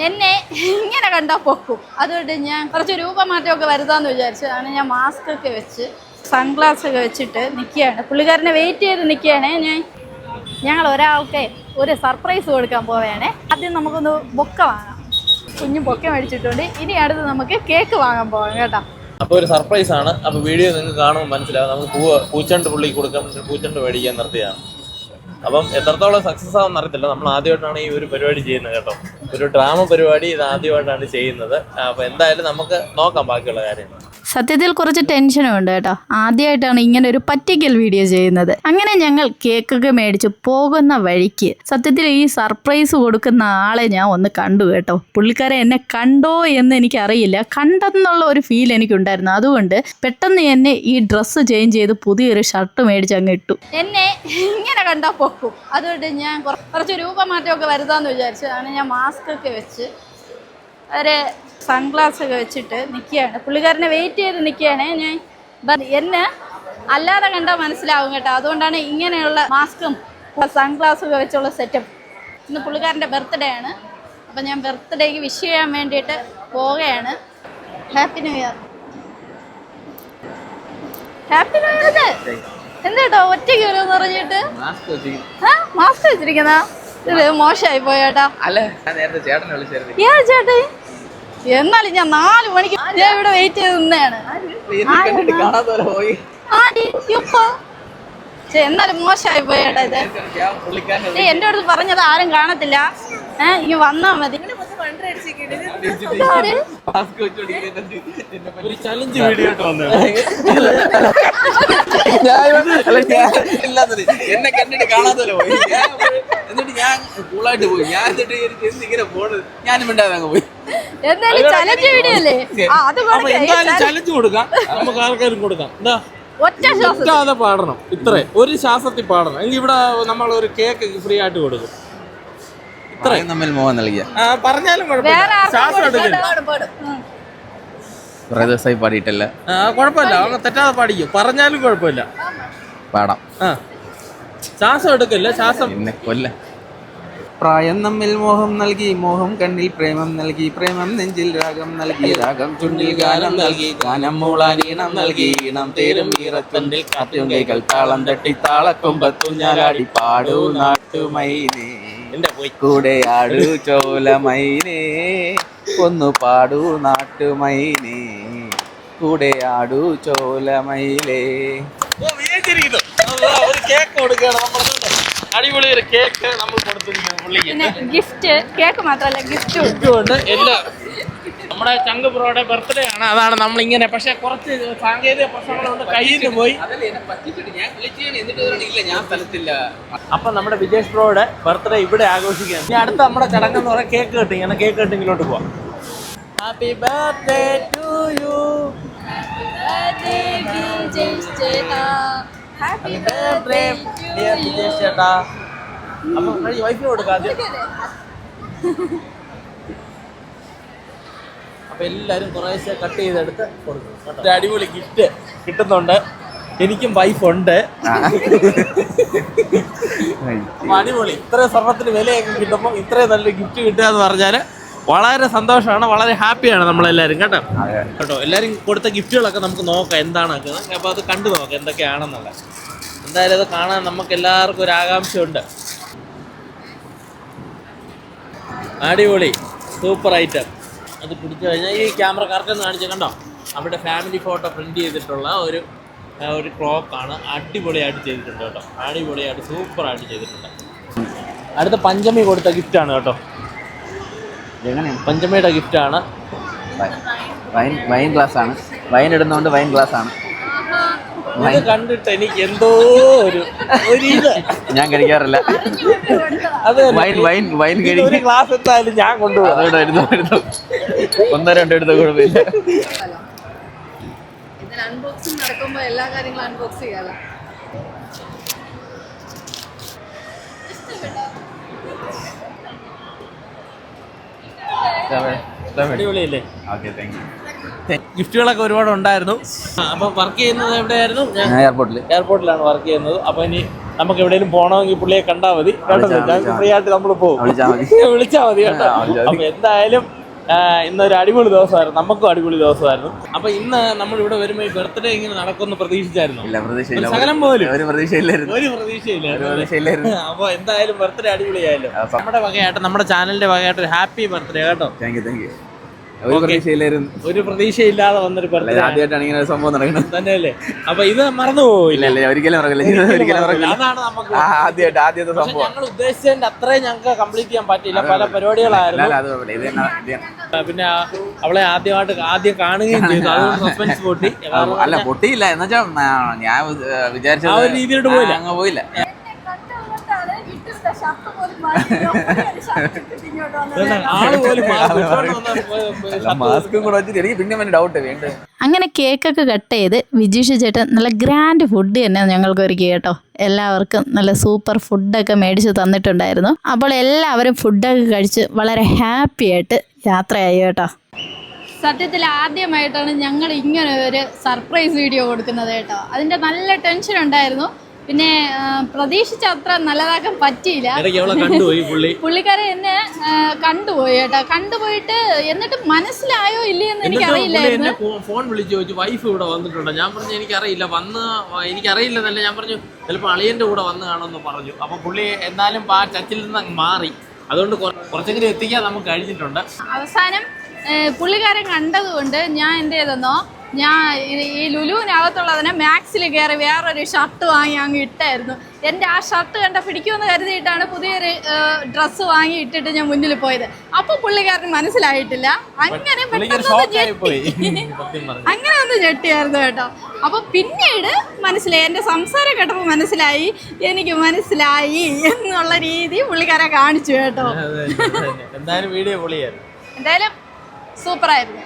എന്നെ ഇങ്ങനെ കണ്ടാൽ പൊക്കും. അതുകൊണ്ട് ഞാൻ കുറച്ച് രൂപമാറ്റമൊക്കെ വരുത്താമെന്ന് വിചാരിച്ചു. അങ്ങനെ ഞാൻ മാസ്ക് ഒക്കെ വെച്ച് സൺഗ്ലാസ് ഒക്കെ വെച്ചിട്ട് നിൽക്കുകയാണ്. പുള്ളിക്കാരനെ വെയിറ്റ് ചെയ്ത് നിൽക്കുകയാണ്. ഞങ്ങൾ ഒരാൾക്ക് ഒരു സർപ്രൈസ് കൊടുക്കാൻ പോവുകയാണ്. ആദ്യം നമുക്കൊന്ന് ബൊക്ക വാങ്ങാം. കുഞ്ഞു ബൊക്ക മേടിച്ചിട്ടുണ്ട്. ഇനി അടുത്ത് നമുക്ക് കേക്ക് വാങ്ങാൻ പോകാം കേട്ടോ. അപ്പോൾ ഒരു സർപ്രൈസ് ആണ്. അപ്പോൾ വീഡിയോ നിങ്ങൾക്ക് കാണുമ്പോൾ മനസ്സിലാവും. നമുക്ക് പൂച്ചണ്ട് പുള്ളിക്ക് കൊടുക്കാൻ വേണ്ടി പൂച്ചണ്ട് മേടിക്കാൻ നിർത്തിയാണ്. അപ്പം എത്രത്തോളം സക്സസ് ആവുമെന്ന് അറിയത്തില്ല. നമ്മൾ ആദ്യമായിട്ടാണ് ഈ ഒരു പരിപാടി ചെയ്യുന്നത് കേട്ടോ. ഒരു ഡ്രാമ പരിപാടി ഇത് ആദ്യമായിട്ടാണ് ചെയ്യുന്നത്. അപ്പോൾ എന്തായാലും നമുക്ക് നോക്കാം ബാക്കിയുള്ള കാര്യങ്ങൾ. സത്യത്തിൽ കുറച്ച് ടെൻഷനും ഉണ്ട് കേട്ടോ. ആദ്യമായിട്ടാണ് ഇങ്ങനെ ഒരു പറ്റിക്കൽ വീഡിയോ ചെയ്യുന്നത്. അങ്ങനെ ഞങ്ങൾ കേക്കൊക്കെ മേടിച്ച് പോകുന്ന വഴിക്ക് സത്യത്തിൽ ഈ സർപ്രൈസ് കൊടുക്കുന്ന ആളെ ഞാൻ ഒന്ന് കണ്ടു കേട്ടോ. പുള്ളിക്കാരെ എന്നെ കണ്ടോ എന്ന് എനിക്കറിയില്ല. കണ്ടെന്നുള്ള ഒരു ഫീൽ എനിക്കുണ്ടായിരുന്നു. അതുകൊണ്ട് പെട്ടെന്ന് എന്നെ ഈ ഡ്രസ്സ് ചേഞ്ച് ചെയ്ത് പുതിയൊരു ഷർട്ട് മേടിച്ച് അങ്ങ് ഇട്ടു. എന്നെ ഇങ്ങനെ കണ്ടാൽ പൊക്കും. അതുകൊണ്ട് ഞാൻ കുറച്ച് രൂപമാറ്റമൊക്കെ വരുത്താമെന്ന് വിചാരിച്ചു. അങ്ങനെ ഞാൻ മാസ്ക് ഒക്കെ വെച്ച് ഒരു സൺഗ്ലാസ് ഒക്കെ വെച്ചിട്ട് നിൽക്കുകയാണ്. പുള്ളിക്കാരനെ വെയിറ്റ് ചെയ്ത് നിൽക്കുകയാണ്. എന്നെ അല്ലാതെ കണ്ടാൽ മനസ്സിലാവും കേട്ടോ. അതുകൊണ്ടാണ് ഇങ്ങനെയുള്ള മാസ്കും സൺഗ്ലാസും ഒക്കെ വെച്ചുള്ള സെറ്റപ്പ്. ഇന്ന് പുള്ളിക്കാരൻ്റെ ബർത്ത്ഡേ ആണ്. അപ്പം ഞാൻ ബർത്ത്ഡേക്ക് വിഷ് ചെയ്യാൻ വേണ്ടിയിട്ട് പോവുകയാണ്. Happy new year. Happy new year. എന്താ ഒറ്റയ്ക്ക് വരുമെന്ന് പറഞ്ഞിട്ട് മാസ്ക് വെച്ചിരിക്കുന്ന ഇത് മോശമായി പോയേട്ടാ. ചേട്ടൻ എന്നാലും ഞാൻ 4 മണിക്ക് ഞാൻ ഇവിടെ വെയിറ്റ് ചെയ്ത് നിന്നെയാണ്. എന്നാലും മോശമായി പോയേട്ടാ. ഇത് എന്റെ അടുത്ത് പറഞ്ഞത് ആരും കാണത്തില്ല. ഇനി വന്നാ മതി. എന്നെ കണ്ടിട്ട് കാണാത്തല്ലോ പോയി. എന്നിട്ട് ഞാൻ കൂളായിട്ട് പോയി. ഞാൻ എന്നിട്ട് ഇങ്ങനെ പോണ് ഞാനും മിണ്ടാതെ അങ്ങ് പോയി. ചലഞ്ച് കൊടുക്കാം. നമുക്ക് ആർക്കാരും കൊടുക്കാം. എന്താ ഒറ്റാതെ പാടണം. ഇത്രേ ഒരു ശ്വാസത്തിൽ പാടണം. എങ്കിൽ ഇവിടെ നമ്മൾ ഒരു കേക്ക് ഫ്രീ ആയിട്ട് കൊടുക്കും. ഇത്രയും തമ്മിൽ മോഹം നൽകിയ പറഞ്ഞാലും ശ്വാസം എടുക്കില്ല. കുറെ ദിവസമായി പാടിയിട്ടല്ല. കുഴപ്പമില്ല. അങ്ങ് തെറ്റാതെ പാടിക്കും. പറഞ്ഞാലും കുഴപ്പമില്ല. പാടാം. ശ്വാസം എടുക്കില്ല. ശ്വാസം എന്നെ കൊല്ല. പ്രായം നമ്മിൽ മോഹം നൽകി, മോഹം കണ്ണിൽ പ്രേമം നൽകി, പ്രേമം നെഞ്ചിൽ രാഗം നൽകി, രാഗം ചുണ്ടിൽ ഗാനം നൽകി, ഗാനം മൂളാനീണം നൽകി, ഈണം തേരും ഈറത്തുണ്ടിൽ കാറ്റും കൈകൾ താളം തട്ടി താളക്കൊമ്പത്തുഞ്ഞാലാടി പാടൂ നാട്ടുമൈനേ, എന്റെ കൂടെ ആടൂ ചോലമൈനേ, ഒന്നു പാടൂ നാട്ടുമൈനേ, കൂടെ ആടൂ ചോലമൈലേ. ഒരു കേക്ക് കൊടുക്കണം. അടിപൊളി ഒരു കേക്ക് നമ്മൾ കൊടുത്തിരിക്കുന്നു. ഗിഫ്റ്റ് കേക്ക് മാത്രമല്ല ഗിഫ്റ്റ് ഉണ്ട്. എല്ലാം നമ്മുടെ ചങ്ക് ബ്രോയുടെ ബർത്ത്ഡേ ആണ്. അതാണ് നമ്മൾ ഇങ്ങനെ. പക്ഷെ കുറച്ച് സാങ്കേതിക പ്രശ്നങ്ങളുണ്ട്. കയ്യിൽ നിന്ന് പോയി. അപ്പൊ നമ്മുടെ വിജേഷ് ബ്രോയുടെ ബർത്ത്ഡേ ഇവിടെ ആഘോഷിക്കുകയാണ്. ഇനി അടുത്ത നമ്മുടെ ചടങ്ങെന്ന് പറയാൻ കേക്ക് കട്ടിങ്. ഇങ്ങനെ കേക്ക് കട്ടിങ്ങിലോട്ട് പോവാം. Happy birthday to you. Happy birthday dear Vijesh ചേട്ടാ. അപ്പൊ വൈഫിന് കൊടുക്കാതെ. അപ്പൊ എല്ലാരും കുറേശ്ശെ കട്ട് ചെയ്തെടുത്ത് കൊടുക്കും. അടിപൊളി ഗിഫ്റ്റ് കിട്ടുന്നുണ്ട്. എനിക്കും വൈഫുണ്ട്. അടിപൊളി. ഇത്രയും സ്വർണത്തിന് വിലയൊക്കെ കിട്ടുമ്പോൾ ഇത്രയും നല്ല ഗിഫ്റ്റ് കിട്ടുക എന്ന് പറഞ്ഞാല് വളരെ സന്തോഷമാണ്. വളരെ ഹാപ്പിയാണ് നമ്മളെല്ലാവരും കേട്ടോ. എല്ലാവരും കൊടുത്ത ഗിഫ്റ്റുകളൊക്കെ നമുക്ക് നോക്കാം എന്താണ്. അപ്പോൾ അത് കണ്ടു നോക്കാം എന്തൊക്കെയാണെന്നുള്ളത്. എന്തായാലും അത് കാണാൻ നമുക്ക് എല്ലാവർക്കും ഒരു ആകാംക്ഷയുണ്ട്. അടിപൊളി സൂപ്പർ ഐറ്റം. അത് പിടിച്ചു കഴിഞ്ഞാൽ ഈ ക്യാമറ കറക്റ്റ് കാണിച്ച് കണ്ടോ. അവിടെ ഫാമിലി ഫോട്ടോ പ്രിൻറ്റ് ചെയ്തിട്ടുള്ള ഒരു ക്ലോക്കാണ്. അടിപൊളിയായിട്ട് ചെയ്തിട്ടുണ്ട് കേട്ടോ. അടിപൊളിയായിട്ട് സൂപ്പറായിട്ട് ചെയ്തിട്ടുണ്ട്. അടുത്ത പഞ്ചമി കൊടുത്ത ഗിഫ്റ്റാണ് കേട്ടോ. പഞ്ചമിയുടെ ഗിഫ്റ്റാണ്. വൈൻ ഗ്ലാസ് ആണ്. വൈൻ ഇടുന്നോണ്ട് വൈൻ ഗ്ലാസ് ആണ്. ഇത് കണ്ടിട്ട് എനിക്ക് എന്തോ ഒരു ഇത് ഞാൻ കഴിക്കാറില്ല. അത് വൈൻ ഒരു ഗ്ലാസ് എത്തായാലും ഞാൻ കൊണ്ടുപോകും. ഒന്നോ രണ്ടോ എടുത്ത കുഴപ്പമില്ല. അൺബോക്സിംഗ് നടക്കുമ്പോൾ എല്ലാ കാര്യങ്ങളും അൺബോക്സ് ചെയ്യാലോ. അടിപൊളിയല്ലേ? Okay, thank you. ഗിഫ്റ്റുകളൊക്കെ ഒരുപാട് ഉണ്ടായിരുന്നു. അപ്പം വർക്ക് ചെയ്യുന്നത് എവിടെയായിരുന്നു? ഞാൻ എയർപോർട്ടിലാണ് വർക്ക് ചെയ്യുന്നത്. അപ്പോൾ ഇനി നമുക്ക് എവിടെയെങ്കിലും പോകണമെങ്കിൽ പുള്ളിയെ കണ്ടാൽ മതി കേട്ടോ. ഞങ്ങൾക്ക് ഫ്രീ ആയിട്ട് നമ്മൾ പോകും, വിളിച്ചാൽ മതി കേട്ടോ. അപ്പൊ എന്തായാലും ഇന്നൊരു അടിപൊളി ദിവസമായിരുന്നു, നമുക്കും അടിപൊളി ദിവസമായിരുന്നു. അപ്പൊ ഇന്ന് നമ്മൾ ഇവിടെ വരുമ്പോൾ ഈ ബർത്ത്ഡേ ഇങ്ങനെ നടക്കുമെന്ന് പ്രതീക്ഷിച്ചായിരുന്നു? ശകലം പോലും ഒരു പ്രതീക്ഷയില്ലായിരുന്നു. അപ്പൊ എന്തായാലും ബർത്ത്ഡേ അടിപൊളിയായല്ലോ. നമ്മുടെ വകയായിട്ട്, നമ്മുടെ ചാനലിന്റെ വകയായിട്ട് ഒരു ഹാപ്പി ബർത്ത്ഡേ കേട്ടോ. ഒരു പ്രതീക്ഷയില്ലാതെ വന്നൊരു ബർത്ത്ഡേ ആദ്യമായിട്ടാണ് ഇങ്ങനെ ഒരു സംഭവം നടക്കുന്നത് തന്നെയല്ലേ. അപ്പൊ ഇത് മറന്നു പോയില്ല, ഒരിക്കലും അതാണ് നമുക്ക് ആദ്യത്തെ സംഭവം. ഞങ്ങൾ ഉദ്ദേശിച്ചതിന്റെ അത്രയും ഞങ്ങൾക്ക് കംപ്ലീറ്റ് ചെയ്യാൻ പറ്റില്ല, പല പരിപാടികളായിരുന്നു. പിന്നെ അവളെ ആദ്യം കാണുകയും ചെയ്തു, അതുകൊണ്ട് സസ്പെൻസ് പൊട്ടി. അല്ല പൊട്ടിയില്ല എന്നുവെച്ചാ ഞാൻ വിചാരിച്ച ആ ഒരു രീതിയിലോട്ട് പോയില്ല, അങ്ങ് പോയില്ല. മാസ്കും കൂടെ വെച്ചിട്ട് എനിക്ക് പിന്നെ ഡൗട്ട് വേണ്ട. അങ്ങനെ കേക്കൊക്കെ കട്ട് ചെയ്ത് വിജീഷ് ചേട്ടൻ നല്ല ഗ്രാൻഡ് ഫുഡ് തന്നെ ഞങ്ങൾക്ക് ഒരുക്കി കേട്ടോ. എല്ലാവർക്കും നല്ല സൂപ്പർ ഫുഡൊക്കെ മേടിച്ച് തന്നിട്ടുണ്ടായിരുന്നു. അപ്പോൾ എല്ലാവരും ഫുഡൊക്കെ കഴിച്ച് വളരെ ഹാപ്പി ആയിട്ട് യാത്രയായി കേട്ടോ. സത്യത്തിൽ ആദ്യമായിട്ടാണ് ഞങ്ങൾ ഇങ്ങനെ ഒരു സർപ്രൈസ് വീഡിയോ കൊടുക്കുന്നത് കേട്ടോ. അതിൻ്റെ നല്ല ടെൻഷൻ ഉണ്ടായിരുന്നു. പിന്നെ പ്രതീക്ഷിച്ച അത്ര നല്ലതാക്കാൻ പറ്റിയില്ല. പുള്ളിക്കാരെ എന്നെ കണ്ടുപോയി കേട്ടോ. കണ്ടുപോയിട്ട് എന്നിട്ട് മനസ്സിലായോ ഇല്ലയെന്ന് എനിക്കറിയില്ലായിരുന്നു. ഫോൺ വിളിച്ചു ചോദിച്ചു വൈഫ് ഇവിടെ വന്നിട്ടുണ്ടോ? ഞാൻ പറഞ്ഞു എനിക്കറിയില്ലെന്നല്ല, ഞാൻ പറഞ്ഞു ചിലപ്പോൾ അളിയന്റെ കൂടെ വന്ന് കാണുമെന്ന് പറഞ്ഞു. അപ്പൊ പുള്ളി എന്നാലും ആ ചച്ചിൽ നിന്ന് അങ്ങ് മാറി, അതുകൊണ്ട് കുറച്ചെങ്കിലും എത്തിക്കാൻ നമുക്ക് കഴിഞ്ഞിട്ടുണ്ട്. അവസാനം പുള്ളിക്കാരൻ കണ്ടതുകൊണ്ട് ഞാൻ എന്ത് ചെയ്തെന്നോ, ഞാൻ ഈ ലുലുവിനകത്തുള്ളതിനെ മാക്സിൽ കയറി വേറൊരു ഷർട്ട് വാങ്ങി അങ്ങ് ഇട്ടായിരുന്നു. എൻ്റെ ആ ഷർട്ട് കണ്ട പിടിക്കുമെന്ന് കരുതിയിട്ടാണ് പുതിയൊരു ഡ്രസ്സ് വാങ്ങി ഇട്ടിട്ട് ഞാൻ മുന്നിൽ പോയത്. അപ്പോൾ പുള്ളിക്കാരന് മനസ്സിലായിട്ടില്ല. അങ്ങനെ അങ്ങനെ ഒന്ന് ഞെട്ടിയായിരുന്നു കേട്ടോ. അപ്പോൾ പിന്നീട് മനസ്സിലായി, എൻ്റെ സംസാരം കേട്ടപ്പോൾ മനസ്സിലായി, എനിക്ക് മനസ്സിലായി എന്നുള്ള രീതി പുള്ളിക്കാരെ കാണിച്ചു കേട്ടോ. എന്തായാലും വീഡിയോ പൊളിയായിരുന്നു, എന്തായാലും സൂപ്പറായിരുന്നു.